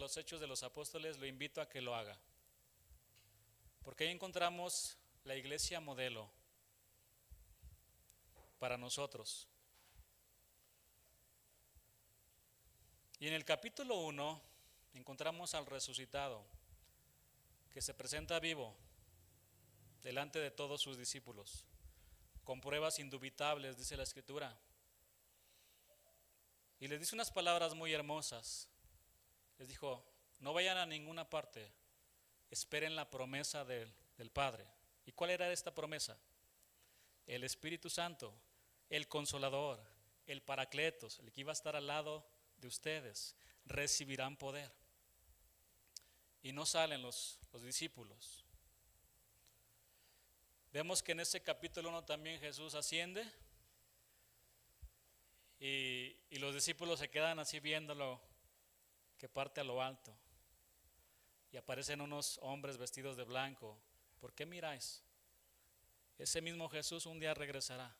los Hechos de los Apóstoles, lo invito a que lo haga. Porque ahí encontramos la iglesia modelo para nosotros. Y en el capítulo 1 encontramos al resucitado, que se presenta vivo delante de todos sus discípulos, con pruebas indubitables, dice la Escritura. Y les dice unas palabras muy hermosas. Les dijo, no vayan a ninguna parte, esperen la promesa del Padre. ¿Y cuál era esta promesa? El Espíritu Santo, el Consolador, el Paracletos, el que iba a estar al lado de ustedes, recibirán poder. Y no salen los discípulos. Vemos que en ese capítulo 1 también Jesús asciende y los discípulos se quedan así viéndolo que parte a lo alto. Y aparecen unos hombres vestidos de blanco. ¿Por qué miráis? Ese mismo Jesús un día regresará.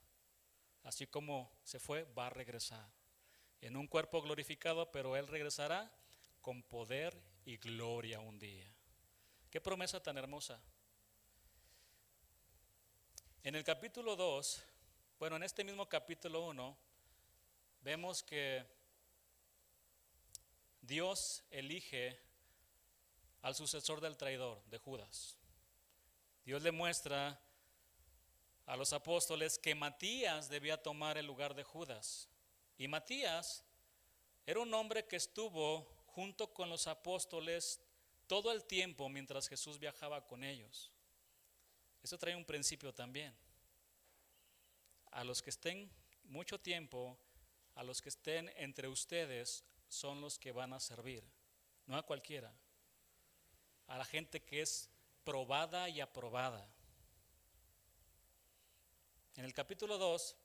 Así como se fue, va a regresar. En un cuerpo glorificado, pero Él regresará con poder y gloria un día. Qué promesa tan hermosa. En el capítulo 2, en este mismo capítulo 1, vemos que Dios elige al sucesor del traidor, de Judas. Dios le muestra a los apóstoles que Matías debía tomar el lugar de Judas. Y Matías era un hombre que estuvo junto con los apóstoles todo el tiempo mientras Jesús viajaba con ellos. Eso trae un principio también. A los que estén mucho tiempo, a los que estén entre ustedes, son los que van a servir, no a cualquiera, a la gente que es probada y aprobada. En el capítulo 2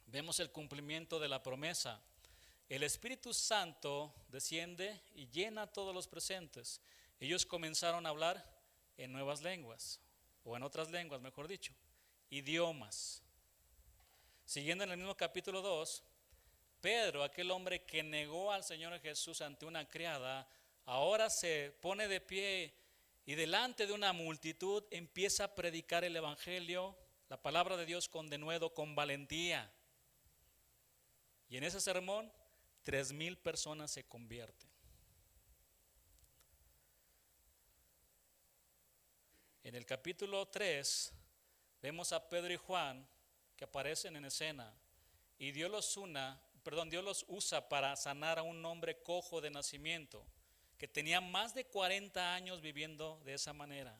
vemos el cumplimiento de la promesa. El Espíritu Santo desciende y llena a todos los presentes. Ellos comenzaron a hablar en nuevas lenguas, o en otras lenguas, mejor dicho, idiomas. Siguiendo en el mismo capítulo 2, Pedro, aquel hombre que negó al Señor Jesús ante una criada, ahora se pone de pie y delante de una multitud empieza a predicar el Evangelio, la palabra de Dios con denuedo, con valentía. Y en ese sermón, 3,000 personas se convierten. En el capítulo 3 vemos a Pedro y Juan que aparecen en escena y Dios los usa para sanar a un hombre cojo de nacimiento que tenía más de 40 años viviendo de esa manera.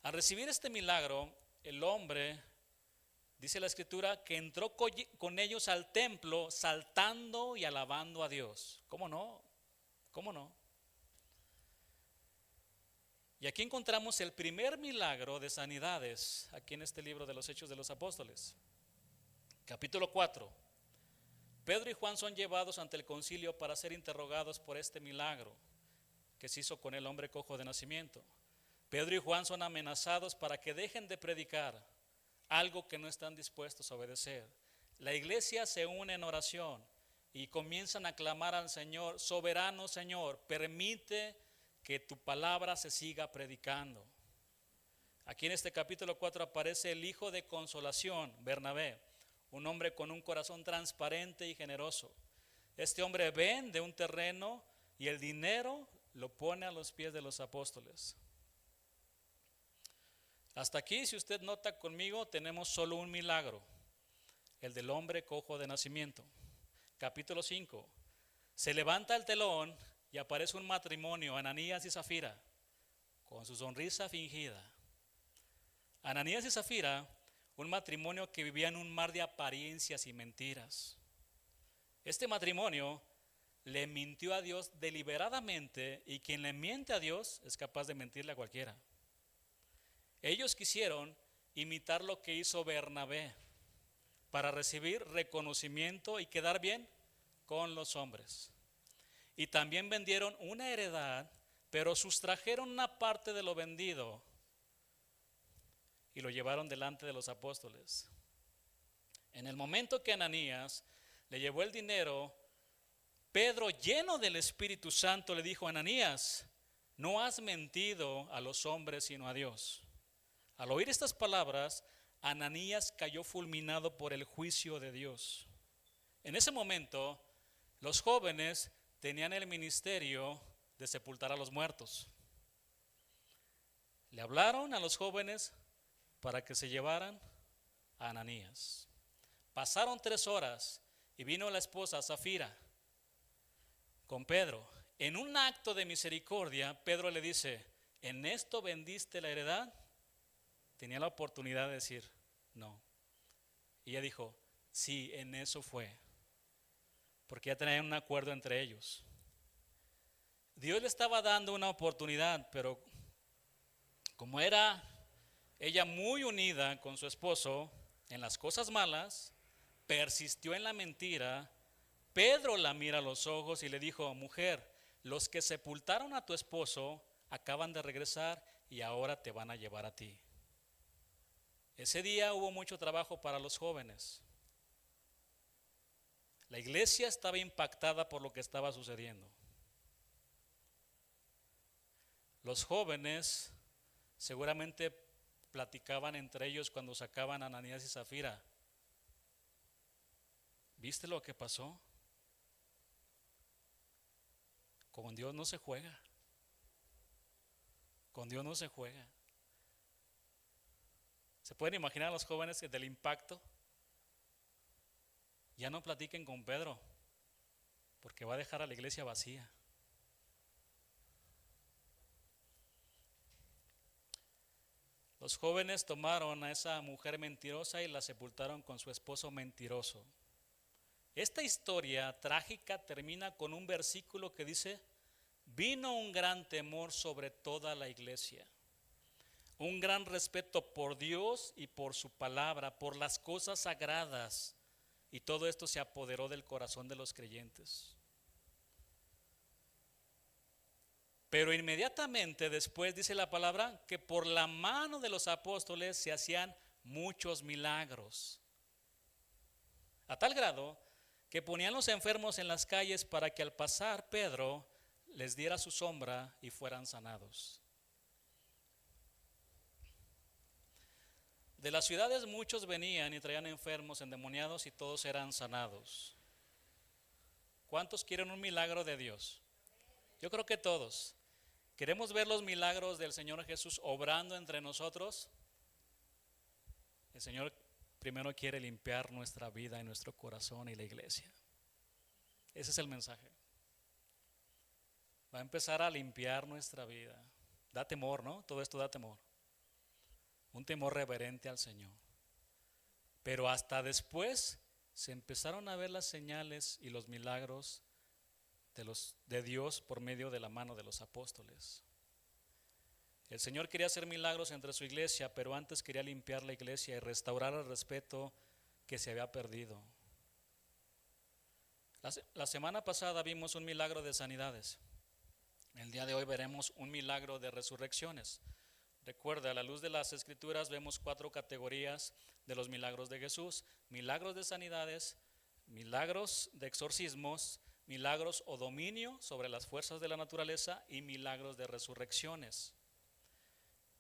Al recibir este milagro, el hombre, dice la Escritura, que entró con ellos al templo saltando y alabando a Dios. ¿Cómo no? ¿Cómo no? Y aquí encontramos el primer milagro de sanidades, aquí en este libro de los Hechos de los Apóstoles. Capítulo 4. Pedro y Juan son llevados ante el concilio para ser interrogados por este milagro que se hizo con el hombre cojo de nacimiento. Pedro y Juan son amenazados para que dejen de predicar algo que no están dispuestos a obedecer. La iglesia se une en oración y comienzan a clamar al Señor: soberano Señor, permite que tu palabra se siga predicando. Aquí en este capítulo 4 aparece el hijo de consolación, Bernabé, un hombre con un corazón transparente y generoso. Este hombre vende un terreno y el dinero lo pone a los pies de los apóstoles. Hasta aquí, si usted nota conmigo, tenemos solo un milagro, el del hombre cojo de nacimiento. Capítulo 5, se levanta el telón y aparece un matrimonio, Ananías y Zafira, con su sonrisa fingida. Ananías y Zafira, un matrimonio que vivía en un mar de apariencias y mentiras. Este matrimonio le mintió a Dios deliberadamente, y quien le miente a Dios es capaz de mentirle a cualquiera. Ellos quisieron imitar lo que hizo Bernabé para recibir reconocimiento y quedar bien con los hombres. Y también vendieron una heredad, pero sustrajeron una parte de lo vendido y lo llevaron delante de los apóstoles. En el momento que Ananías le llevó el dinero Pedro, lleno del Espíritu Santo, le dijo a Ananías: no has mentido a los hombres sino a Dios. Al oír estas palabras, Ananías cayó fulminado por el juicio de Dios. En ese momento, los jóvenes tenían el ministerio de sepultar a los muertos. Le hablaron a los jóvenes para que se llevaran a Ananías. Pasaron 3 horas y vino la esposa Zafira con Pedro. En un acto de misericordia, Pedro le dice: ¿en esto vendiste la heredad? Tenía la oportunidad de decir no. Y ella dijo: sí, en eso fue. Porque ya tenían un acuerdo entre ellos. Dios le estaba dando una oportunidad, pero como era ella muy unida con su esposo en las cosas malas, persistió en la mentira. Pedro la mira a los ojos y le dijo: mujer, los que sepultaron a tu esposo acaban de regresar y ahora te van a llevar a ti. Ese día hubo mucho trabajo para los jóvenes. La iglesia estaba impactada por lo que estaba sucediendo. Los jóvenes seguramente platicaban entre ellos cuando sacaban a Ananías y Zafira: ¿viste lo que pasó? Con Dios no se juega. Con Dios no se juega. ¿Se pueden imaginar a los jóvenes del impacto? Ya no platiquen con Pedro, porque va a dejar a la iglesia vacía. Los jóvenes tomaron a esa mujer mentirosa y la sepultaron con su esposo mentiroso. Esta historia trágica termina con un versículo que dice: vino un gran temor sobre toda la iglesia, un gran respeto por Dios y por su palabra, por las cosas sagradas, y todo esto se apoderó del corazón de los creyentes. Pero inmediatamente después dice la palabra que por la mano de los apóstoles se hacían muchos milagros, a tal grado que ponían los enfermos en las calles para que al pasar Pedro les diera su sombra y fueran sanados. De las ciudades muchos venían y traían enfermos, endemoniados, y todos eran sanados. ¿Cuántos quieren un milagro de Dios? Yo creo que todos. ¿Queremos ver los milagros del Señor Jesús obrando entre nosotros? El Señor primero quiere limpiar nuestra vida y nuestro corazón y la iglesia. Ese es el mensaje. Va a empezar a limpiar nuestra vida. Da temor, ¿no? Todo esto da temor. Un temor reverente al Señor. Pero hasta después se empezaron a ver las señales y los milagros de Dios por medio de la mano de los apóstoles. El Señor quería hacer milagros entre su iglesia, pero antes quería limpiar la iglesia y restaurar el respeto que se había perdido. La semana pasada vimos un milagro de sanidades. El día de hoy veremos un milagro de resurrecciones. Recuerda, a la luz de las Escrituras vemos 4 categorías de los milagros de Jesús: milagros de sanidades, milagros de exorcismos, milagros o dominio sobre las fuerzas de la naturaleza y milagros de resurrecciones.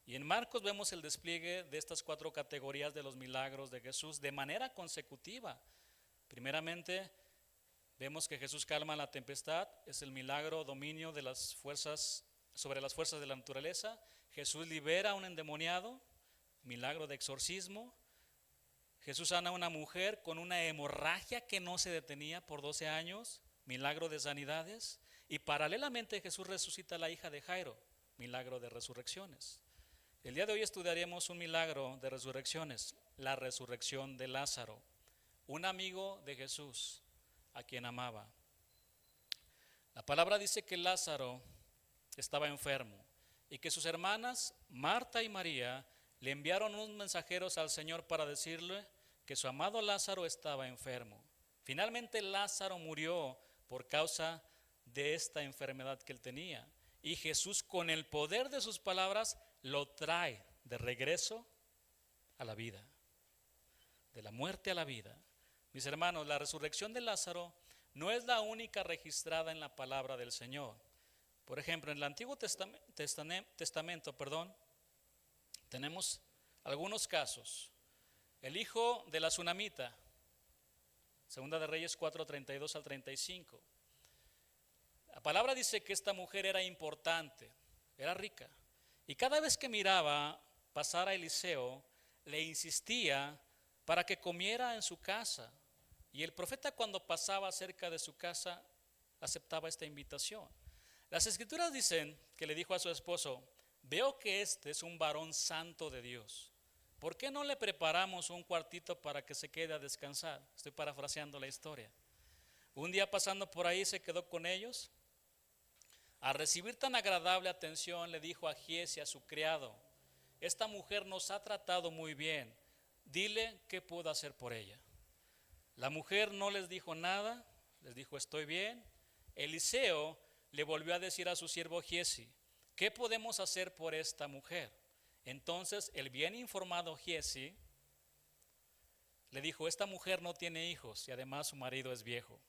Y en Marcos vemos el despliegue de estas 4 categorías de los milagros de Jesús de manera consecutiva. Primeramente, vemos que Jesús calma la tempestad, es el milagro o dominio de las fuerzas sobre las fuerzas de la naturaleza. Jesús libera a un endemoniado, milagro de exorcismo. Jesús sana a una mujer con una hemorragia que no se detenía por 12 años, milagro de sanidades. Y paralelamente Jesús resucita a la hija de Jairo, milagro de resurrecciones. El día de hoy estudiaremos un milagro de resurrecciones, la resurrección de Lázaro, un amigo de Jesús a quien amaba. La palabra dice que Lázaro estaba enfermo y que sus hermanas Marta y María le enviaron unos mensajeros al Señor para decirle que su amado Lázaro estaba enfermo. Finalmente Lázaro murió por causa de esta enfermedad que él tenía, y Jesús, con el poder de sus palabras, lo trae de regreso a la vida, de la muerte a la vida. Mis hermanos, la resurrección de Lázaro no es la única registrada en la palabra del Señor. Por ejemplo, en el Antiguo Testamento, tenemos algunos casos. El hijo de la Sunamita, Segunda de Reyes 4:32 al 35. La palabra dice que esta mujer era importante, era rica. Y cada vez que miraba pasar a Eliseo, le insistía para que comiera en su casa. Y el profeta, cuando pasaba cerca de su casa, aceptaba esta invitación. Las escrituras dicen que le dijo a su esposo: veo que este es un varón santo de Dios. ¿Por qué no le preparamos un cuartito para que se quede a descansar? Estoy parafraseando la historia. Un día pasando por ahí se quedó con ellos. Al recibir tan agradable atención, le dijo a Giezi, a su criado: esta mujer nos ha tratado muy bien, dile qué puedo hacer por ella. La mujer no les dijo nada, les dijo: estoy bien. Eliseo le volvió a decir a su siervo Giezi: ¿qué podemos hacer por esta mujer? Entonces el bien informado Giezi le dijo: esta mujer no tiene hijos y además su marido es viejo.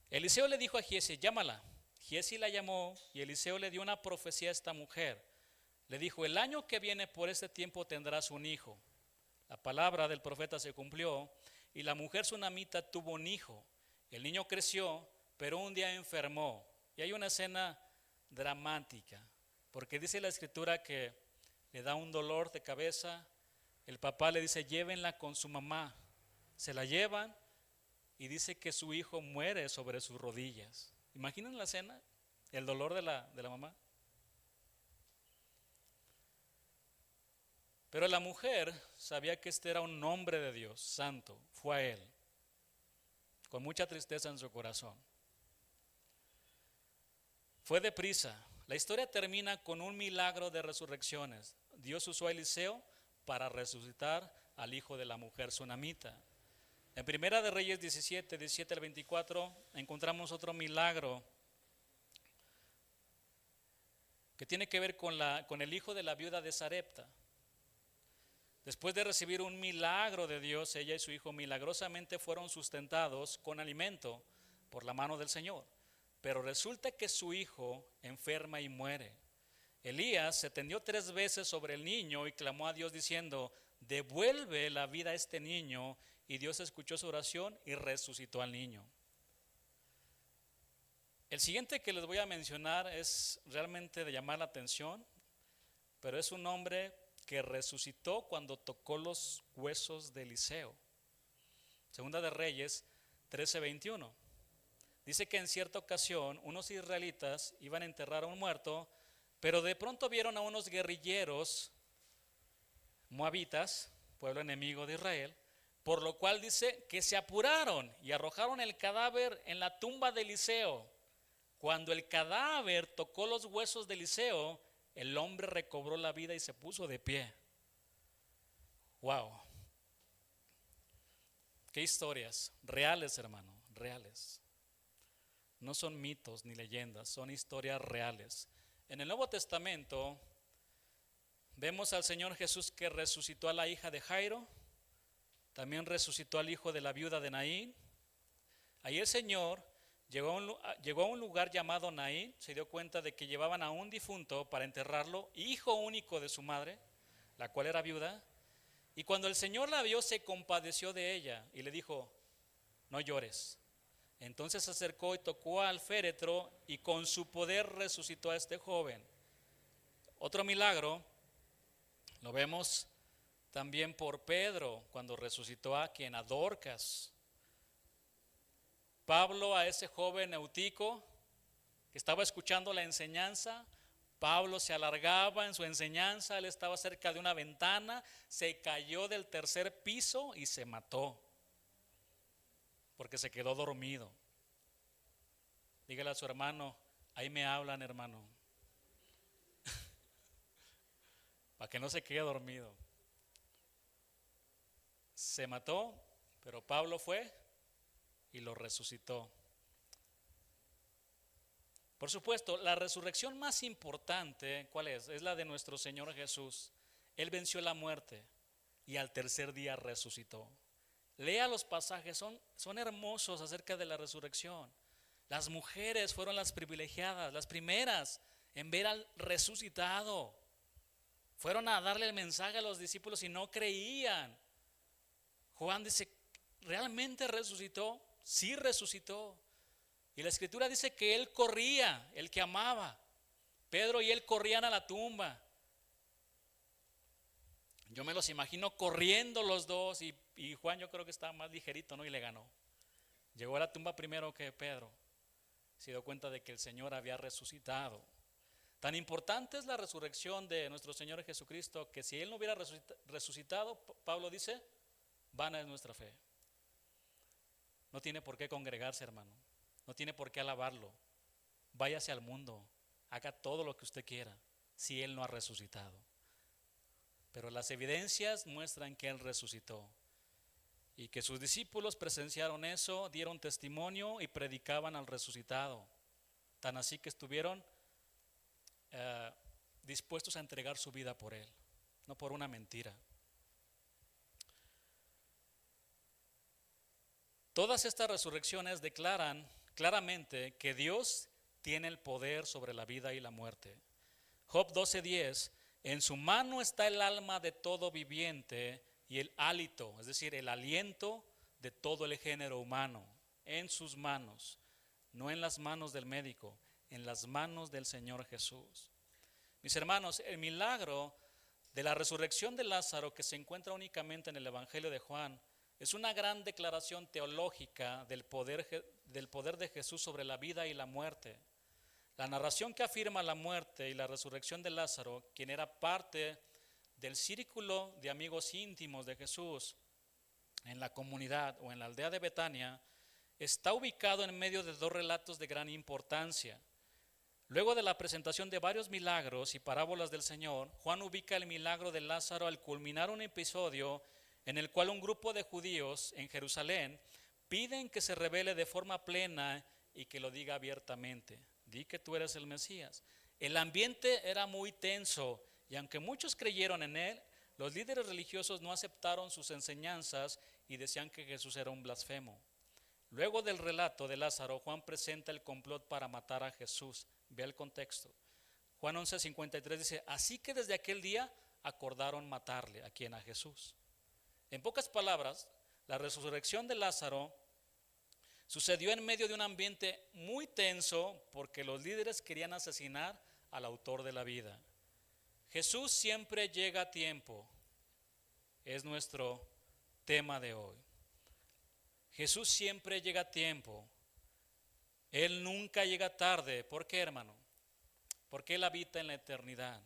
Eliseo le dijo a Giezi: llámala. Giezi la llamó y Eliseo le dio una profecía a esta mujer. Le dijo: el año que viene por este tiempo tendrás un hijo. La palabra del profeta se cumplió y la mujer sunamita tuvo un hijo. El niño creció, pero un día enfermó. Y hay una escena dramática, porque dice la escritura que le da un dolor de cabeza. El papá le dice: llévenla con su mamá. Se la llevan y dice que su hijo muere sobre sus rodillas. ¿Imaginan la escena? El dolor de la mamá. Pero la mujer sabía que este era un hombre de Dios, santo. Fue a él, con mucha tristeza en su corazón. Fue deprisa. La historia termina con un milagro de resurrecciones. Dios usó a Eliseo para resucitar al hijo de la mujer sunamita. En Primera de Reyes 17 al 24 encontramos otro milagro que tiene que ver con el hijo de la viuda de Sarepta. Después de recibir un milagro de Dios, ella y su hijo milagrosamente fueron sustentados con alimento por la mano del Señor. Pero resulta que su hijo enferma y muere. Elías se tendió 3 veces sobre el niño y clamó a Dios diciendo: devuelve la vida a este niño. Y Dios escuchó su oración y resucitó al niño. El siguiente que les voy a mencionar es realmente de llamar la atención, pero es un hombre que resucitó cuando tocó los huesos de Eliseo. Segunda de Reyes 13:21. Dice que en cierta ocasión unos israelitas iban a enterrar a un muerto, pero de pronto vieron a unos guerrilleros moabitas, pueblo enemigo de Israel, por lo cual dice que se apuraron y arrojaron el cadáver en la tumba de Eliseo. Cuando el cadáver tocó los huesos de Eliseo, el hombre recobró la vida y se puso de pie. Wow. Qué historias reales, hermano, reales. No son mitos ni leyendas, son historias reales. En el Nuevo Testamento vemos al Señor Jesús que resucitó a la hija de Jairo. También resucitó al hijo de la viuda de Naín. Ahí el Señor llegó a un lugar llamado Naín. Se dio cuenta de que llevaban a un difunto para enterrarlo, hijo único de su madre, la cual era viuda. Y cuando el Señor la vio, se compadeció de ella y le dijo: no llores. Entonces se acercó y tocó al féretro y con su poder resucitó a este joven. Otro milagro lo vemos también por Pedro, cuando resucitó a quien, a Dorcas. Pablo a ese joven Eutico que estaba escuchando la enseñanza. Pablo se alargaba en su enseñanza, él estaba cerca de una ventana, se cayó del 3er piso y se mató porque se quedó dormido. Dígale a su hermano: ahí me hablan, hermano, para que no se quede dormido. Se mató, pero Pablo fue y lo resucitó. Por supuesto, la resurrección más importante, ¿cuál es? Es la de nuestro Señor Jesús. Él venció la muerte y al 3er día resucitó. Lea los pasajes, son hermosos acerca de la resurrección. Las mujeres fueron las privilegiadas, las primeras en ver al resucitado. Fueron a darle el mensaje a los discípulos y no creían. Juan dice, ¿realmente resucitó? Sí resucitó. Y la escritura dice que él corría, el que amaba. Pedro y él corrían a la tumba. Yo me los imagino corriendo los dos y Juan yo creo que estaba más ligerito, ¿no? Y le ganó. Llegó a la tumba primero que Pedro. Se dio cuenta de que el Señor había resucitado. Tan importante es la resurrección de nuestro Señor Jesucristo que si Él no hubiera resucitado, Pablo dice, vana es nuestra fe. No tiene por qué congregarse, hermano. No tiene por qué alabarlo. Váyase al mundo, haga todo lo que usted quiera, si Él no ha resucitado. Pero las evidencias muestran que Él resucitó y que sus discípulos presenciaron eso, dieron testimonio y predicaban al resucitado. Tan así que estuvieron dispuestos a entregar su vida por Él, no por una mentira. Todas estas resurrecciones declaran claramente que Dios tiene el poder sobre la vida y la muerte. Job 12:10, en su mano está el alma de todo viviente y el hálito, es decir, el aliento de todo el género humano, en sus manos, no en las manos del médico, en las manos del Señor Jesús. Mis hermanos, el milagro de la resurrección de Lázaro, que se encuentra únicamente en el Evangelio de Juan, es una gran declaración teológica del poder de Jesús sobre la vida y la muerte. La narración que afirma la muerte y la resurrección de Lázaro, quien era parte del círculo de amigos íntimos de Jesús en la comunidad o en la aldea de Betania, está ubicado en medio de dos relatos de gran importancia. Luego de la presentación de varios milagros y parábolas del Señor, Juan ubica el milagro de Lázaro al culminar un episodio en el cual un grupo de judíos en Jerusalén piden que se revele de forma plena y que lo diga abiertamente. Di que tú eres el Mesías. El ambiente era muy tenso y aunque muchos creyeron en él, los líderes religiosos no aceptaron sus enseñanzas y decían que Jesús era un blasfemo. Luego del relato de Lázaro, Juan presenta el complot para matar a Jesús. Ve el contexto. Juan 11:53 dice, así que desde aquel día acordaron matarle. ¿A quién? A Jesús. En pocas palabras, la resurrección de Lázaro sucedió en medio de un ambiente muy tenso porque los líderes querían asesinar al autor de la vida. Jesús siempre llega a tiempo, es nuestro tema de hoy. Jesús siempre llega a tiempo, Él nunca llega tarde. ¿Por qué, hermano? Porque Él habita en la eternidad.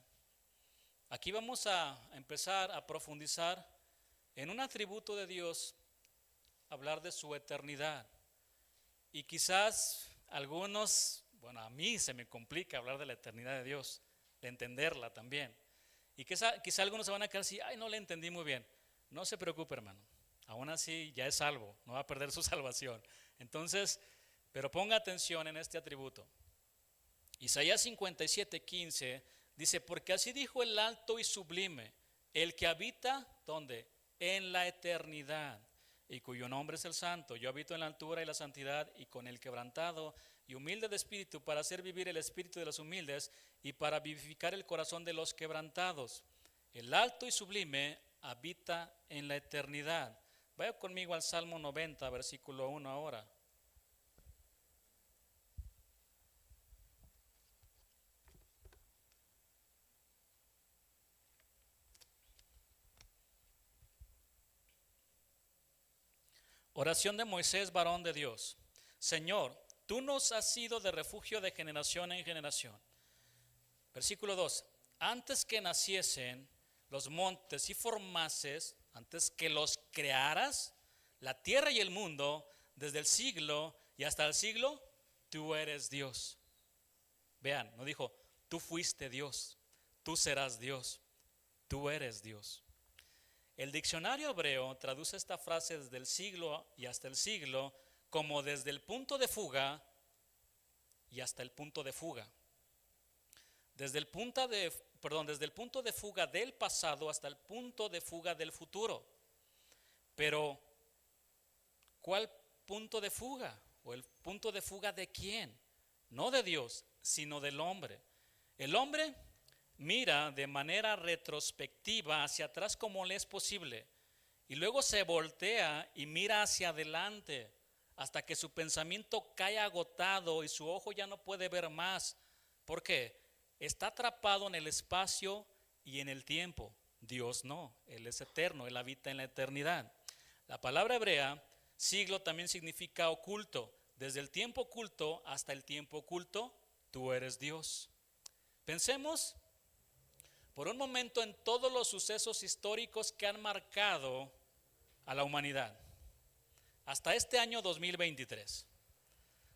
Aquí vamos a empezar a profundizar en un atributo de Dios, hablar de su eternidad. Y quizás algunos, bueno, a mí se me complica hablar de la eternidad de Dios, de entenderla también. Y quizá algunos se van a quedar así, ay, no le entendí muy bien. No se preocupe, hermano, aún así ya es salvo, no va a perder su salvación. Entonces, pero ponga atención en este atributo. Isaías 57:15 dice, porque así dijo el alto y sublime, el que habita, ¿dónde? En la eternidad, y cuyo nombre es el Santo. Yo habito en la altura y la santidad, y con el quebrantado y humilde de espíritu, para hacer vivir el espíritu de los humildes, y para vivificar el corazón de los quebrantados. El alto y sublime habita en la eternidad. Vaya conmigo al Salmo 90, versículo 1 ahora. Oración de Moisés, varón de Dios. Señor, tú nos has sido de refugio de generación en generación. Versículo 2. Antes que naciesen los montes y formases, antes que los crearas, la tierra y el mundo, desde el siglo y hasta el siglo, tú eres Dios. Vean, no dijo, tú fuiste Dios, tú serás Dios, tú eres Dios. El diccionario hebreo traduce esta frase desde el siglo y hasta el siglo como desde el punto de fuga y hasta el punto de fuga. Desde el punto de fuga del pasado hasta el punto de fuga del futuro. Pero ¿Cuál punto de fuga? ¿O el punto de fuga de quién? No de Dios, sino del hombre. El hombre mira de manera retrospectiva hacia atrás como le es posible y luego se voltea y mira hacia adelante hasta que su pensamiento cae agotado y su ojo ya no puede ver más. ¿Por qué? Está atrapado en el espacio y en el tiempo. Dios no, Él es eterno, Él habita en la eternidad. La palabra hebrea, siglo, también significa oculto. Desde el tiempo oculto hasta el tiempo oculto, tú eres Dios. Pensemos por un momento en todos los sucesos históricos que han marcado a la humanidad hasta este año 2023.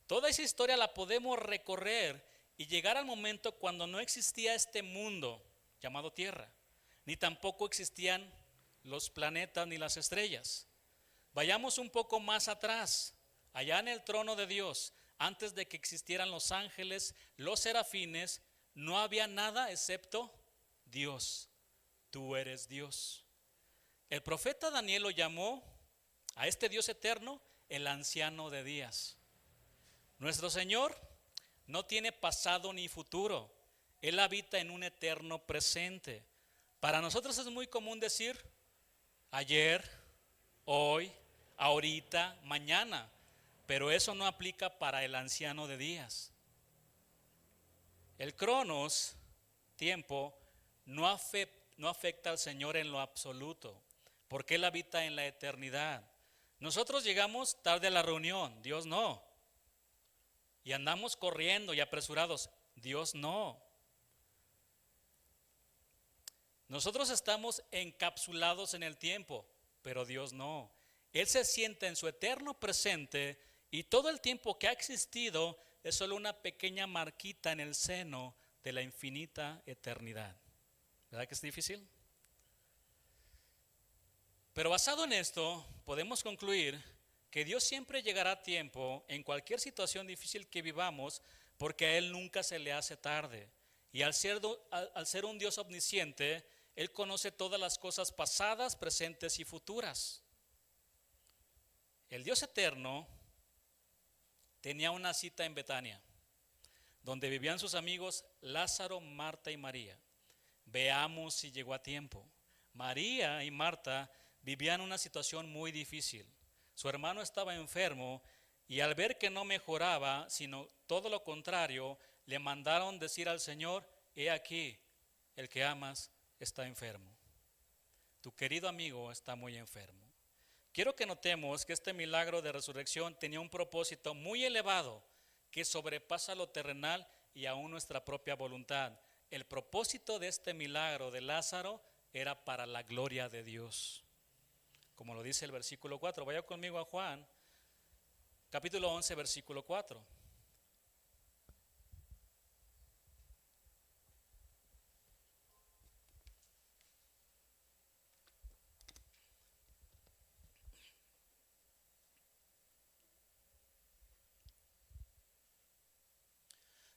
Toda esa historia la podemos recorrer y llegar al momento cuando no existía este mundo llamado Tierra, ni tampoco existían los planetas ni las estrellas. Vayamos un poco más atrás, allá en el trono de Dios, antes de que existieran los ángeles, los serafines, no había nada excepto Dios. Tú eres Dios. El profeta Daniel lo llamó a este Dios eterno el anciano de días. Nuestro Señor no tiene pasado ni futuro. Él habita en un eterno presente. Para nosotros es muy común decir ayer, hoy, ahorita, mañana, pero eso no aplica para el anciano de días. El cronos, tiempo, no afecta al Señor en lo absoluto, porque Él habita en la eternidad. Nosotros llegamos tarde a la reunión, Dios no. Y andamos corriendo y apresurados, Dios no. Nosotros estamos encapsulados en el tiempo, pero Dios no. Él se sienta en su eterno presente y todo el tiempo que ha existido es solo una pequeña marquita en el seno de la infinita eternidad. ¿Verdad que es difícil? Pero basado en esto, podemos concluir que Dios siempre llegará a tiempo en cualquier situación difícil que vivamos, porque a Él nunca se le hace tarde. Y al ser un Dios omnisciente, Él conoce todas las cosas pasadas, presentes y futuras. El Dios eterno tenía una cita en Betania, donde vivían sus amigos Lázaro, Marta y María. Veamos si llegó a tiempo. María y Marta vivían una situación muy difícil. Su hermano estaba enfermo y al ver que no mejoraba, sino todo lo contrario, le mandaron decir al Señor: he aquí, el que amas está enfermo. Tu querido amigo está muy enfermo. Quiero que notemos que este milagro de resurrección tenía un propósito muy elevado que sobrepasa lo terrenal y aún nuestra propia voluntad. El propósito de este milagro de Lázaro era para la gloria de Dios. Como lo dice el versículo 4. Vaya conmigo a Juan, capítulo 11, versículo 4.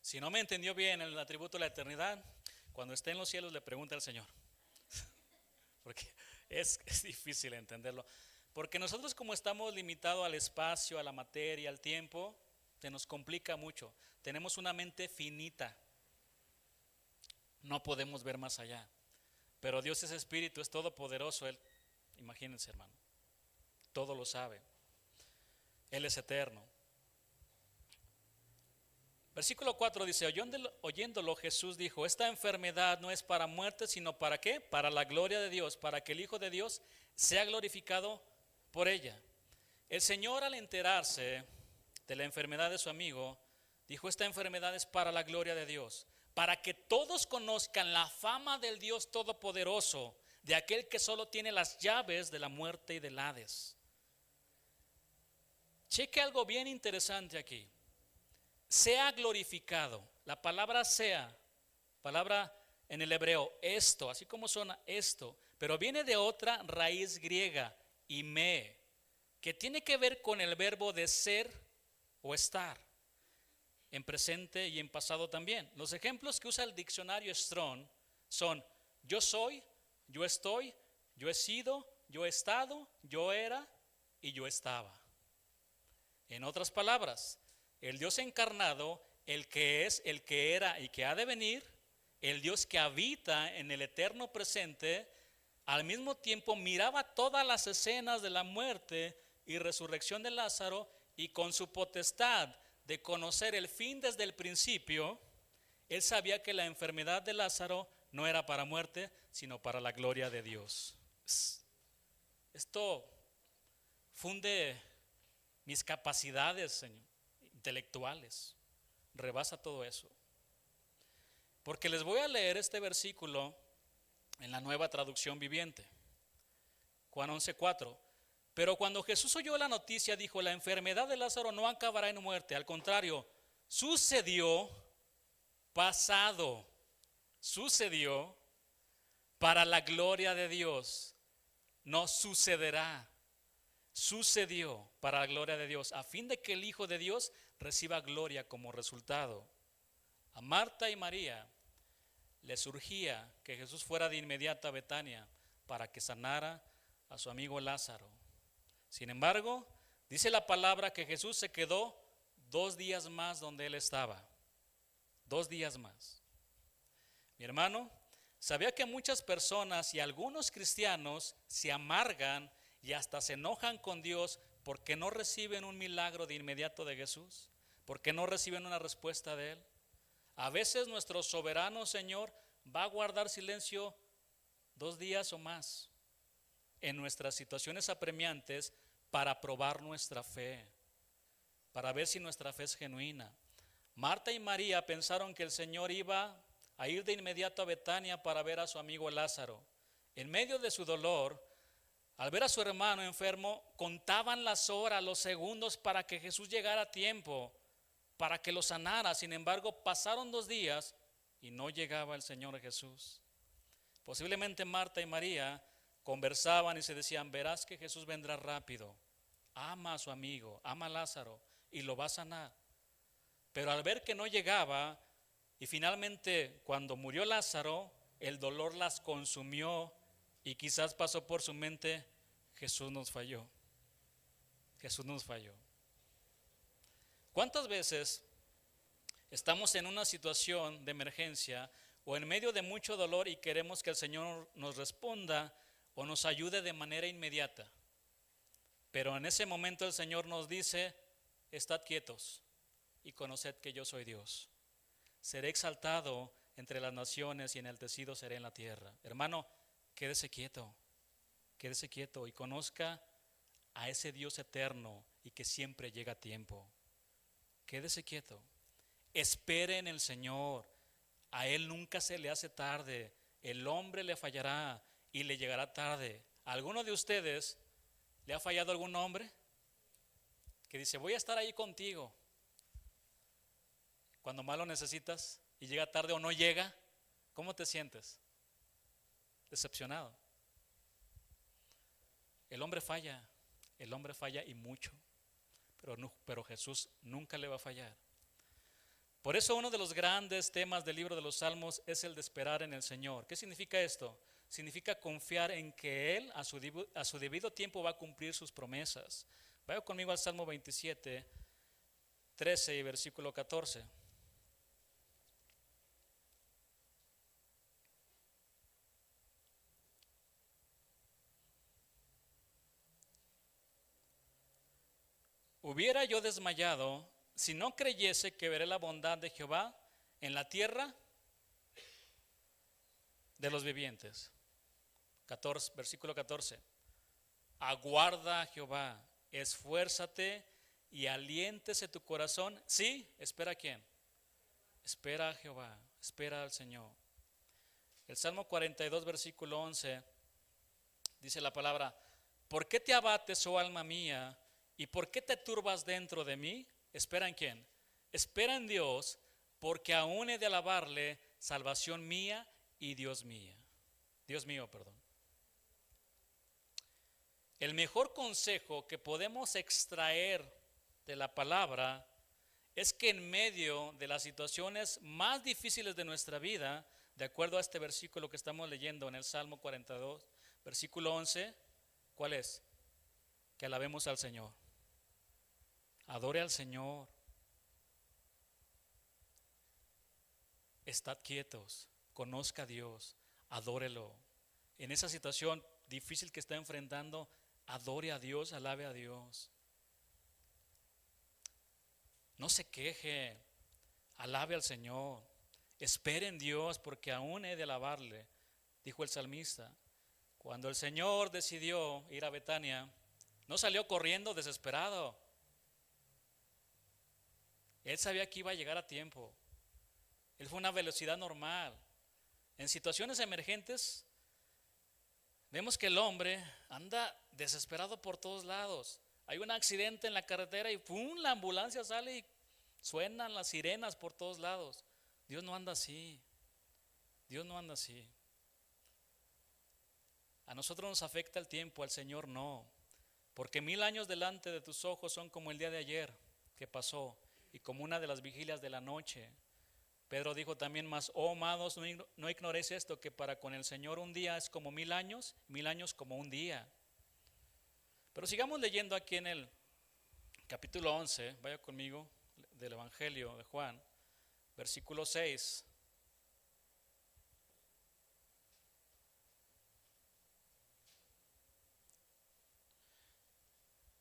Si no me entendió bien el atributo de la eternidad, cuando esté en los cielos le pregunte al Señor. Porque es difícil entenderlo. Porque nosotros, como estamos limitados al espacio, a la materia, al tiempo, se nos complica mucho. Tenemos una mente finita. No podemos ver más allá. Pero Dios es espíritu, es todopoderoso. Él, imagínense, hermano, todo lo sabe. Él es eterno. Versículo 4 dice: oyéndolo Jesús dijo: esta enfermedad no es para muerte, sino para ¿qué? Para la gloria de Dios, para que el Hijo de Dios sea glorificado por ella. El Señor, al enterarse de la enfermedad de su amigo, dijo: esta enfermedad es para la gloria de Dios, para que todos conozcan la fama del Dios Todopoderoso, de aquel que solo tiene las llaves de la muerte y del Hades. Cheque algo bien interesante aquí. Sea glorificado. La palabra sea, palabra en el hebreo, esto, así como suena esto, pero viene de otra raíz griega, ime, que tiene que ver con el verbo de ser o estar, en presente y en pasado también. Los ejemplos que usa el diccionario Strong son: yo soy, yo estoy, yo he sido, yo he estado, yo era y yo estaba. En otras palabras, el Dios encarnado, el que es, el que era y que ha de venir, el Dios que habita en el eterno presente, al mismo tiempo miraba todas las escenas de la muerte y resurrección de Lázaro, y con su potestad de conocer el fin desde el principio, él sabía que la enfermedad de Lázaro no era para muerte, sino para la gloria de Dios. Esto funde mis capacidades, intelectuales, rebasa todo eso. Porque les voy a leer este versículo en la Nueva Traducción Viviente. Juan 11:4. Pero cuando Jesús oyó la noticia, dijo: la enfermedad de Lázaro no acabará en muerte, al contrario, sucedió para la gloria de Dios. No sucederá, sucedió para la gloria de Dios, a fin de que el Hijo de Dios reciba gloria como resultado. A Marta y María les surgía que Jesús fuera de inmediato a Betania para que sanara a su amigo Lázaro. Sin embargo, dice la palabra que Jesús se quedó 2 días más donde él estaba. 2 días más. Mi hermano, sabía que muchas personas y algunos cristianos se amargan y hasta se enojan con Dios porque no reciben un milagro de inmediato de Jesús, porque no reciben una respuesta de Él. A veces nuestro soberano Señor va a guardar silencio 2 días o más en nuestras situaciones apremiantes para probar nuestra fe, para ver si nuestra fe es genuina. Marta y María pensaron que el Señor iba a ir de inmediato a Betania para ver a su amigo Lázaro. En medio de su dolor, al ver a su hermano enfermo, contaban las horas, los segundos para que Jesús llegara a tiempo, para que lo sanara. Sin embargo, pasaron 2 días y no llegaba el Señor Jesús. Posiblemente Marta y María conversaban y se decían: verás que Jesús vendrá rápido, ama a su amigo, ama a Lázaro y lo va a sanar. Pero al ver que no llegaba, y finalmente cuando murió Lázaro, el dolor las consumió y quizás pasó por su mente: Jesús nos falló, Jesús nos falló. ¿Cuántas veces estamos en una situación de emergencia o en medio de mucho dolor y queremos que el Señor nos responda o nos ayude de manera inmediata? Pero en ese momento el Señor nos dice: estad quietos y conoced que yo soy Dios. Seré exaltado entre las naciones y enaltecido seré en la tierra. Hermano, quédese quieto y conozca a ese Dios eterno y que siempre llega a tiempo. Quédese quieto, espere en el Señor. A Él nunca se le hace tarde. El hombre le fallará y le llegará tarde. ¿A alguno de ustedes le ha fallado algún hombre que dice: voy a estar ahí contigo cuando más lo necesitas, y llega tarde o no llega? ¿Cómo te sientes? Decepcionado. El hombre falla y mucho, pero Jesús nunca le va a fallar. Por eso uno de los grandes temas del libro de los Salmos es el de esperar en el Señor. ¿Qué significa esto? Significa confiar en que Él a su debido tiempo va a cumplir sus promesas. Vaya conmigo al Salmo 27, 13 y versículo 14. Hubiera yo desmayado si no creyese que veré la bondad de Jehová en la tierra de los vivientes. Versículo 14. Aguarda a Jehová, esfuérzate y aliéntese tu corazón. Sí, ¿espera a quién? Espera a Jehová, espera al Señor. El Salmo 42, versículo 11, dice la palabra: ¿por qué te abates, oh alma mía? ¿Y por qué te turbas dentro de mí? ¿Espera en quién? Espera en Dios, porque aún he de alabarle, salvación mía y Dios mío. El mejor consejo que podemos extraer de la palabra es que en medio de las situaciones más difíciles de nuestra vida, de acuerdo a este versículo que estamos leyendo en el Salmo 42, versículo 11, ¿cuál es? Que alabemos al Señor. Adore al Señor. Estad quietos, conozca a Dios, adórelo. En esa situación difícil que está enfrentando, adore a Dios, alabe a Dios. No se queje, alabe al Señor. Espere en Dios, porque aún he de alabarle, dijo el salmista. Cuando el Señor decidió ir a Betania, no salió corriendo desesperado. Él sabía que iba a llegar a tiempo. Él fue a una velocidad normal. En situaciones emergentes, vemos que el hombre anda desesperado por todos lados. Hay un accidente en la carretera y ¡pum!, la ambulancia sale y suenan las sirenas por todos lados. Dios no anda así. Dios no anda así. A nosotros nos afecta el tiempo, al Señor no. Porque 1000 años delante de tus ojos son como el día de ayer que pasó y como una de las vigilias de la noche. Pedro dijo también más: oh amados, no ignoréis esto, que para con el Señor un día es como 1000 años, 1000 años como un día. Pero sigamos leyendo aquí en el capítulo 11, vaya conmigo, del Evangelio de Juan, versículo 6.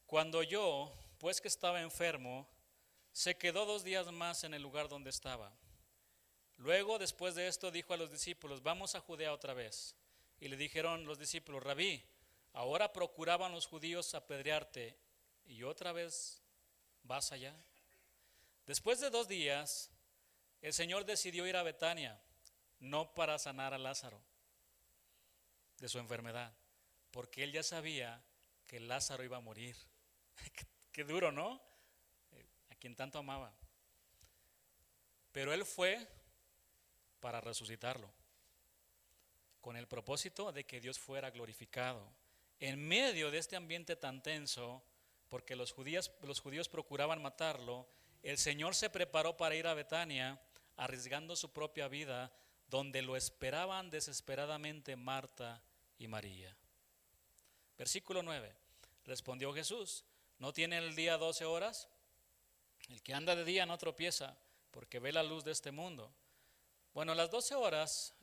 Cuando oyó, pues, que estaba enfermo, se quedó 2 días más en el lugar donde estaba. Luego, después de esto, dijo a los discípulos: vamos a Judea otra vez. Y le dijeron los discípulos: Rabí, ahora procuraban los judíos apedrearte, y otra vez vas allá. Después de 2 días, el Señor decidió ir a Betania, no para sanar a Lázaro de su enfermedad, porque él ya sabía que Lázaro iba a morir. Qué duro, ¿no? A quien tanto amaba. Pero él fue para resucitarlo, con el propósito de que Dios fuera glorificado. En medio de este ambiente tan tenso, porque los judíos procuraban matarlo, el Señor se preparó para ir a Betania, arriesgando su propia vida, donde lo esperaban desesperadamente Marta y María. Versículo 9. Respondió Jesús: ¿no tiene el día 12 horas? El que anda de día no tropieza, porque ve la luz de este mundo. Bueno, las 12 horas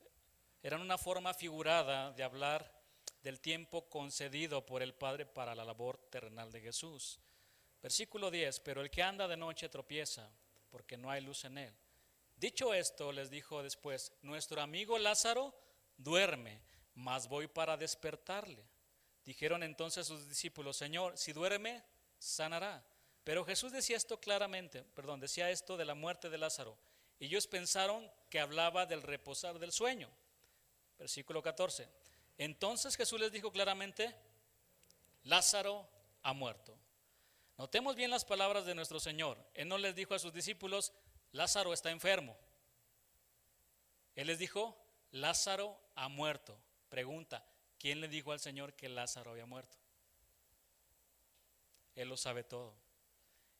eran una forma figurada de hablar del tiempo concedido por el Padre para la labor terrenal de Jesús. Versículo 10, pero el que anda de noche tropieza, porque no hay luz en él. Dicho esto, les dijo después: nuestro amigo Lázaro duerme, mas voy para despertarle. Dijeron entonces sus discípulos: Señor, si duerme, sanará. Pero Jesús decía esto de la muerte de Lázaro, y ellos pensaron que hablaba del reposar del sueño. Versículo 14. Entonces Jesús les dijo claramente: Lázaro ha muerto. Notemos bien las palabras de nuestro Señor. Él no les dijo a sus discípulos: Lázaro está enfermo. Él les dijo: Lázaro ha muerto. Pregunta: ¿quién le dijo al Señor que Lázaro había muerto? Él lo sabe todo.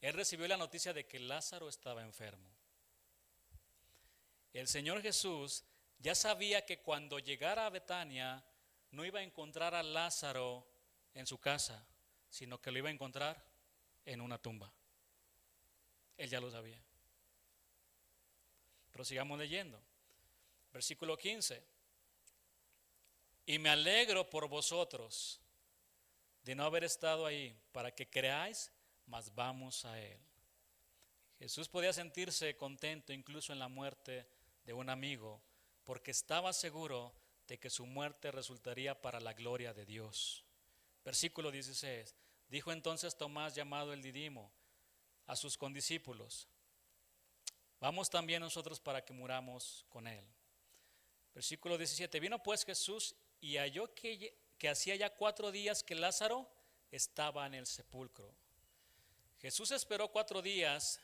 Él recibió la noticia de que Lázaro estaba enfermo. El Señor Jesús ya sabía que cuando llegara a Betania no iba a encontrar a Lázaro en su casa, sino que lo iba a encontrar en una tumba. Él ya lo sabía. Pero sigamos leyendo. Versículo 15. Y me alegro por vosotros de no haber estado ahí, para que creáis, mas vamos a él. Jesús podía sentirse contento incluso en la muerte de un amigo, porque estaba seguro de que su muerte resultaría para la gloria de Dios. Versículo 16. Dijo entonces Tomás, llamado el Didimo, a sus condiscípulos: vamos también nosotros para que muramos con él. Versículo 17. Vino pues Jesús y halló que hacía ya 4 días que Lázaro estaba en el sepulcro. Jesús esperó 4 días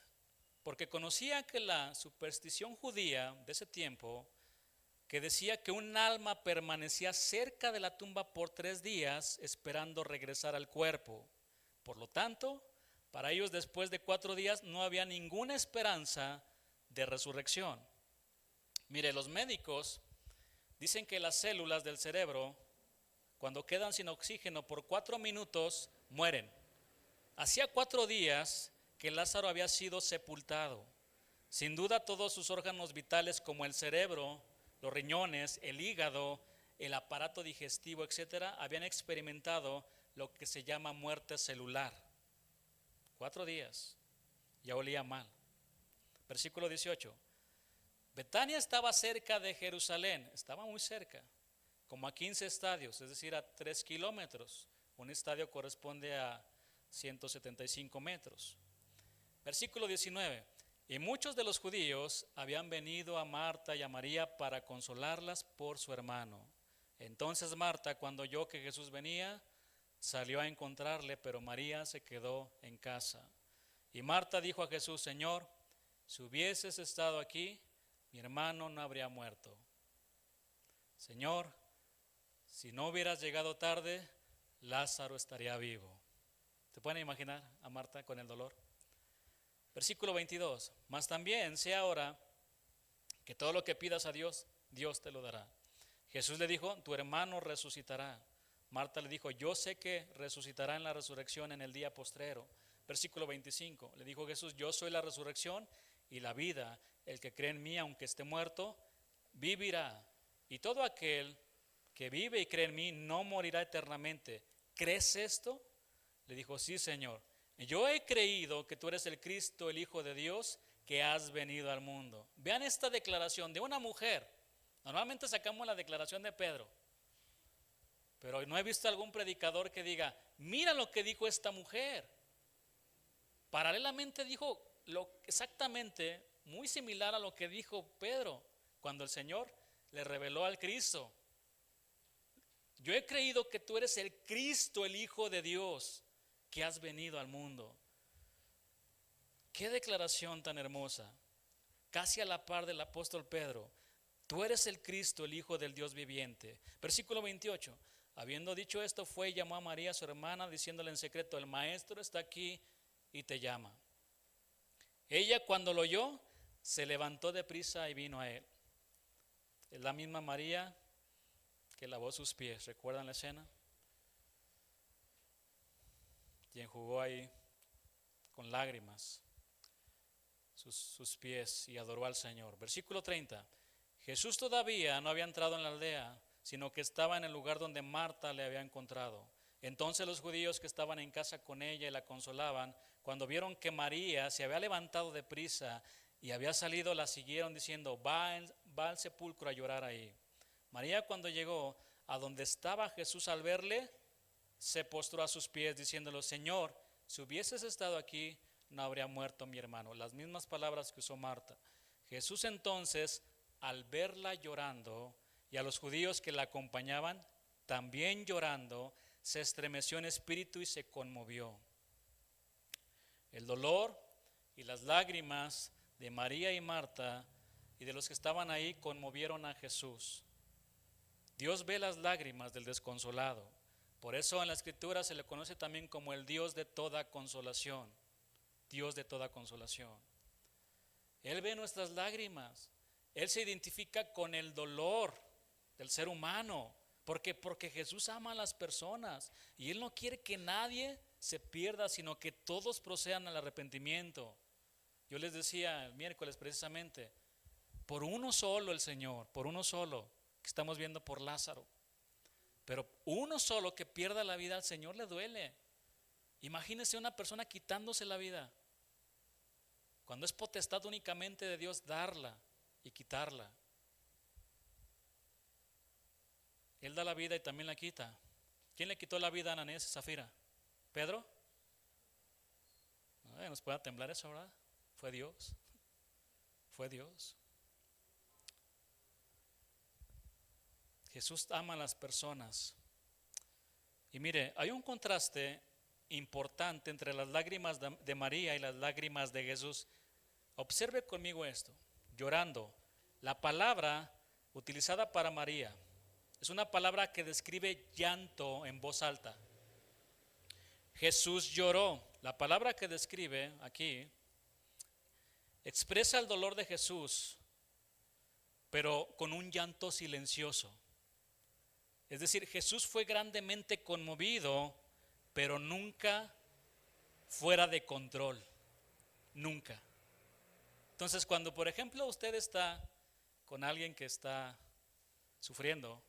porque conocía que la superstición judía de ese tiempo, que decía que un alma permanecía cerca de la tumba por 3 días esperando regresar al cuerpo. Por lo tanto, para ellos después de 4 días no había ninguna esperanza de resurrección. Mire, los médicos dicen que las células del cerebro, cuando quedan sin oxígeno por 4 minutos, mueren. Hacía 4 días que Lázaro había sido sepultado. Sin duda todos sus órganos vitales como el cerebro, los riñones, el hígado, el aparato digestivo, etcétera, habían experimentado lo que se llama muerte celular. 4 días, ya olía mal. Versículo 18. Betania estaba cerca de Jerusalén, estaba muy cerca, como a 15 estadios, es decir, a 3 kilómetros. Un estadio corresponde a 175 metros. Versículo 19. Y muchos de los judíos habían venido a Marta y a María para consolarlas por su hermano. Entonces Marta, cuando oyó que Jesús venía, salió a encontrarle, pero María se quedó en casa. Y Marta dijo a Jesús: Señor, si hubieses estado aquí, mi hermano no habría muerto. Señor, si no hubieras llegado tarde, Lázaro estaría vivo. ¿Se pueden imaginar a Marta con el dolor? Versículo 22. Mas también sé ahora que todo lo que pidas a Dios, Dios te lo dará. Jesús le dijo: tu hermano resucitará. Marta le dijo: yo sé que resucitará en la resurrección en el día postrero. Versículo 25. Le dijo Jesús: yo soy la resurrección y la vida. El que cree en mí, aunque esté muerto, vivirá. Y todo aquel que vive y cree en mí no morirá eternamente. ¿Crees esto? Le dijo: sí, Señor. Yo he creído que tú eres el Cristo, el Hijo de Dios, que has venido al mundo. Vean esta declaración de una mujer. Normalmente sacamos la declaración de Pedro, pero no he visto algún predicador que diga: mira lo que dijo esta mujer. Paralelamente dijo exactamente muy similar a lo que dijo Pedro cuando el Señor le reveló al Cristo. Yo he creído que tú eres el Cristo, el Hijo de Dios, que has venido al mundo. Qué declaración tan hermosa, casi a la par del apóstol Pedro. Tú eres el Cristo, el Hijo del Dios viviente. Versículo 28. Habiendo dicho esto, fue y llamó a María, su hermana, diciéndole en secreto: el maestro está aquí y te llama. Ella, cuando lo oyó, se levantó deprisa y vino a él. Es la misma María que lavó sus pies. ¿Recuerdan la escena? Y enjugó ahí con lágrimas sus pies y adoró al Señor. Versículo 30. Jesús todavía no había entrado en la aldea, sino que estaba en el lugar donde Marta le había encontrado. Entonces los judíos que estaban en casa con ella y la consolaban, cuando vieron que María se había levantado de prisa y había salido, la siguieron diciendo: va al sepulcro a llorar ahí. María, cuando llegó a donde estaba Jesús, al verle, se postró a sus pies diciéndole: Señor, si hubieses estado aquí, no habría muerto mi hermano. Las mismas palabras que usó Marta. Jesús entonces, al verla llorando, y a los judíos que la acompañaban también llorando, se estremeció en espíritu y se conmovió. El dolor y las lágrimas de María y Marta y de los que estaban ahí conmovieron a Jesús. Dios ve las lágrimas del desconsolado. Por eso en la Escritura se le conoce también como el Dios de toda consolación. Dios de toda consolación. Él ve nuestras lágrimas. Él se identifica con el dolor del ser humano. Porque Jesús ama a las personas y Él no quiere que nadie se pierda, sino que todos procedan al arrepentimiento. Yo les decía el miércoles precisamente, por uno solo el Señor, por uno solo, que estamos viendo por Lázaro. Pero uno solo que pierda la vida, al Señor le duele. Imagínese una persona quitándose la vida, cuando es potestad únicamente de Dios darla y quitarla. Él da la vida y también la quita. ¿Quién le quitó la vida a Ananías y Zafira? ¿Pedro? No, nos puede temblar eso, ¿verdad? Fue Dios. Fue Dios. Jesús ama a las personas. Y mire, hay un contraste importante entre las lágrimas de María y las lágrimas de Jesús. Observe conmigo esto. Llorando. La palabra utilizada para María es una palabra que describe llanto en voz alta. Jesús lloró. La palabra que describe aquí expresa el dolor de Jesús, pero con un llanto silencioso. Es decir, Jesús fue grandemente conmovido, pero nunca fuera de control. Nunca. Entonces, cuando por ejemplo usted está con alguien que está sufriendo,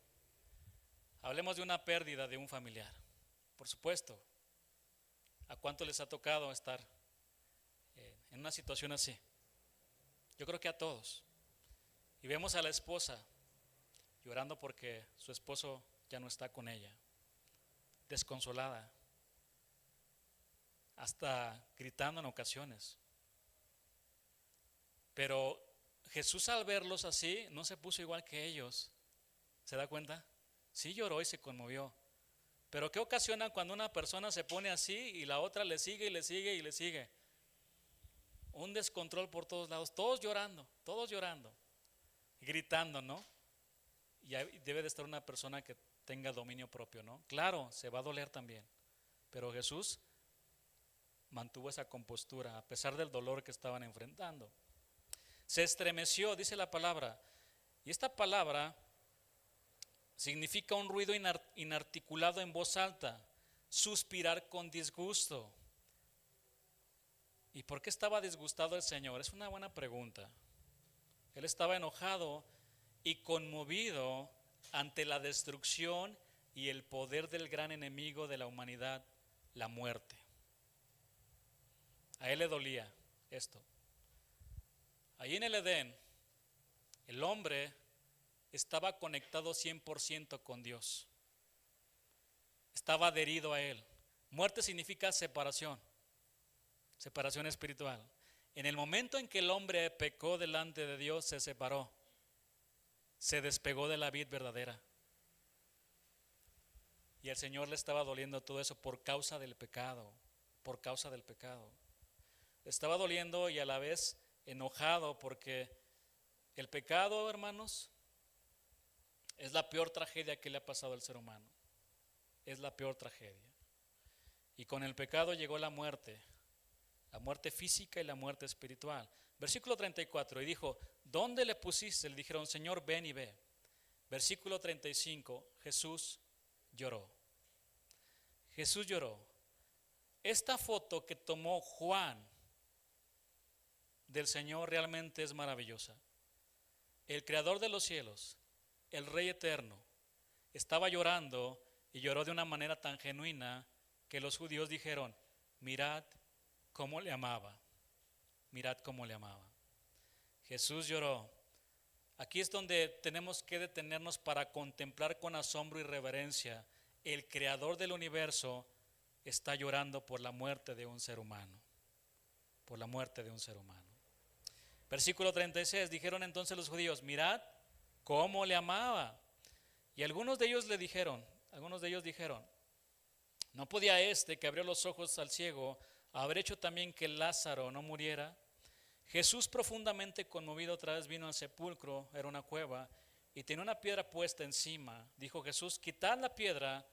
hablemos de una pérdida de un familiar. Por supuesto, ¿a cuánto les ha tocado estar en una situación así? Yo creo que a todos. Y vemos a la esposa llorando porque su esposo ya no está con ella, desconsolada, hasta gritando en ocasiones. Pero Jesús, al verlos así, no se puso igual que ellos. ¿Se da cuenta? Sí lloró y se conmovió. Pero ¿qué ocasiona cuando una persona se pone así y la otra le sigue y le sigue y le sigue? Un descontrol por todos lados, todos llorando, gritando, ¿no? Y debe de estar una persona que tenga dominio propio, ¿no? Claro, se va a doler también, pero Jesús mantuvo esa compostura a pesar del dolor que estaban enfrentando. Se estremeció, dice la palabra, y esta palabra significa un ruido inarticulado en voz alta, suspirar con disgusto. ¿Y por qué estaba disgustado el Señor? Es una buena pregunta. Él estaba enojado y conmovido ante la destrucción y el poder del gran enemigo de la humanidad, la muerte. A él le dolía esto. Allí en el Edén, el hombre estaba conectado 100% con Dios. Estaba adherido a Él. Muerte significa separación espiritual. En el momento en que el hombre pecó delante de Dios, se separó, se despegó de la vid verdadera. Y al Señor le estaba doliendo todo eso por causa del pecado, Le estaba doliendo y a la vez enojado porque el pecado, hermanos, es la peor tragedia que le ha pasado al ser humano. Es la peor tragedia. Y con el pecado llegó la muerte física y la muerte espiritual. Versículo 34, y dijo, ¿dónde le pusiste? Le dijeron, Señor, ven y ve. Versículo 35, Jesús lloró. Esta foto que tomó Juan del Señor realmente es maravillosa. El creador de los cielos, el Rey eterno, estaba llorando y lloró de una manera tan genuina que los judíos dijeron, mirad cómo le amaba. Jesús lloró. Aquí es donde tenemos que detenernos para contemplar con asombro y reverencia. El creador del universo está llorando por la muerte de un ser humano. Versículo 36, dijeron entonces los judíos, mirad cómo le amaba. Y algunos de ellos dijeron, ¿no podía este que abrió los ojos al ciego haber hecho también que Lázaro no muriera? Jesús, profundamente conmovido, otra vez vino al sepulcro, era una cueva, y tenía una piedra puesta encima. Dijo Jesús, quitad la piedra.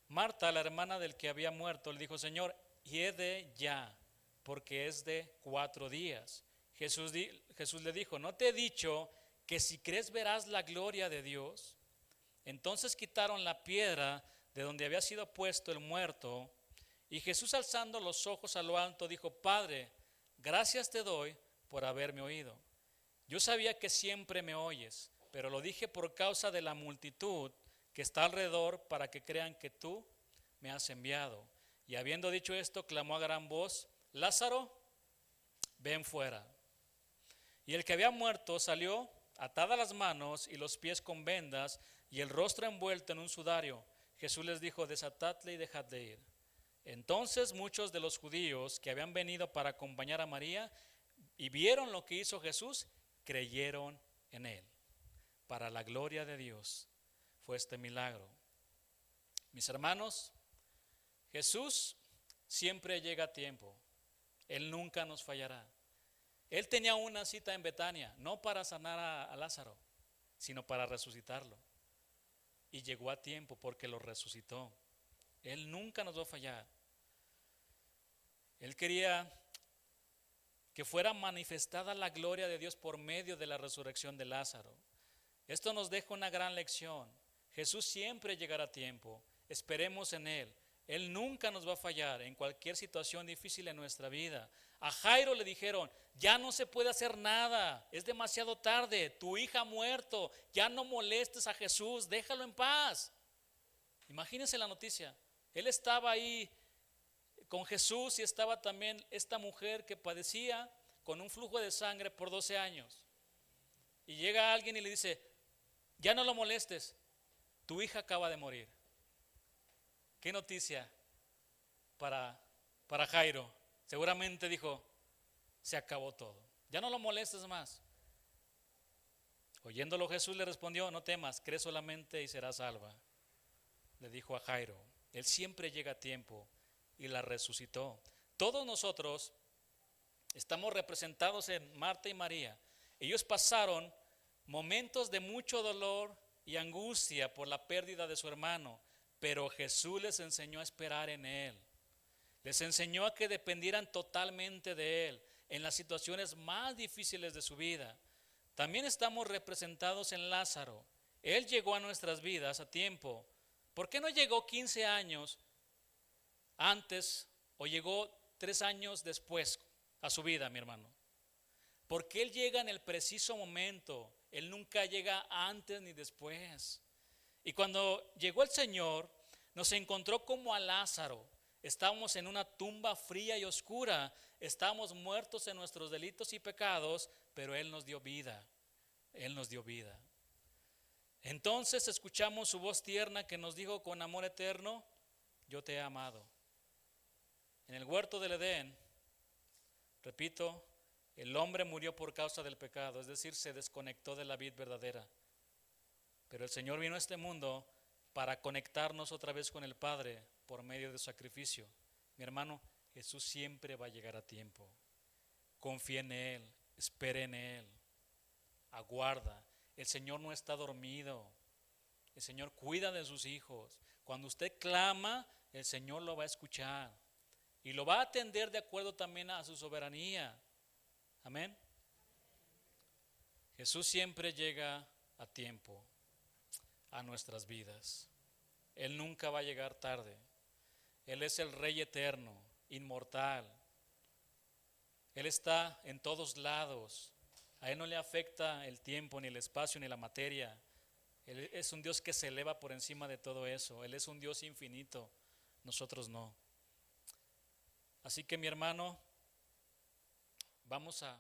Marta, la hermana del que había muerto, le dijo, Señor, hiede ya, porque es de 4 días. Jesús le dijo, ¿no te he dicho que si crees verás la gloria de Dios? Entonces quitaron la piedra de donde había sido puesto el muerto, y Jesús, alzando los ojos a lo alto, dijo, Padre, gracias te doy por haberme oído. Yo sabía que siempre me oyes, pero lo dije por causa de la multitud que está alrededor, para que crean que tú me has enviado. Y habiendo dicho esto, clamó a gran voz, Lázaro, ven fuera. Y el que había muerto salió, atadas las manos y los pies con vendas, y el rostro envuelto en un sudario. Jesús les dijo, desatadle y dejadle ir. Entonces muchos de los judíos que habían venido para acompañar a María y vieron lo que hizo Jesús, creyeron en él. Para la gloria de Dios fue este milagro. Mis hermanos, Jesús siempre llega a tiempo. Él nunca nos fallará. Él tenía una cita en Betania, no para sanar a Lázaro, sino para resucitarlo. Y llegó a tiempo porque lo resucitó. Él nunca nos va a fallar. Él quería que fuera manifestada la gloria de Dios por medio de la resurrección de Lázaro. Esto nos deja una gran lección. Jesús siempre llegará a tiempo. Esperemos en Él. Él nunca nos va a fallar en cualquier situación difícil en nuestra vida. A Jairo le dijeron, ya no se puede hacer nada, es demasiado tarde, tu hija ha muerto, ya no molestes a Jesús, déjalo en paz. Imagínense la noticia, él estaba ahí con Jesús y estaba también esta mujer que padecía con un flujo de sangre por 12 años. Y llega alguien y le dice, ya no lo molestes, tu hija acaba de morir. ¿Qué noticia para Jairo? Seguramente dijo, se acabó todo, ya no lo molestes más. Oyéndolo Jesús le respondió, no temas, cree solamente y serás salva. Le dijo a Jairo, él siempre llega a tiempo y la resucitó. Todos nosotros estamos representados en Marta y María. Ellos pasaron momentos de mucho dolor y angustia por la pérdida de su hermano, pero Jesús les enseñó a esperar en Él. Les enseñó a que dependieran totalmente de Él en las situaciones más difíciles de su vida. También estamos representados en Lázaro. Él llegó a nuestras vidas a tiempo. ¿Por qué no llegó 15 años antes o llegó 3 años después a su vida, mi hermano? Porque Él llega en el preciso momento. Él nunca llega antes ni después. Y cuando llegó el Señor, nos encontró como a Lázaro. Estábamos en una tumba fría y oscura. Estábamos muertos en nuestros delitos y pecados, pero Él nos dio vida. Él nos dio vida. Entonces escuchamos su voz tierna que nos dijo con amor eterno, yo te he amado. En el huerto del Edén, repito, el hombre murió por causa del pecado, es decir, se desconectó de la vid verdadera. Pero el Señor vino a este mundo para conectarnos otra vez con el Padre por medio de su sacrificio. Mi hermano, Jesús siempre va a llegar a tiempo. Confía en Él, espere en Él, aguarda. El Señor no está dormido. El Señor cuida de sus hijos. Cuando usted clama, el Señor lo va a escuchar y lo va a atender de acuerdo también a su soberanía. Amén. Jesús siempre llega a tiempo a nuestras vidas. Él nunca va a llegar tarde. Él es el Rey eterno, inmortal. Él está en todos lados. A Él no le afecta el tiempo, ni el espacio, ni la materia. Él es un Dios que se eleva por encima de todo eso. Él es un Dios infinito, nosotros no. Así que mi hermano, vamos a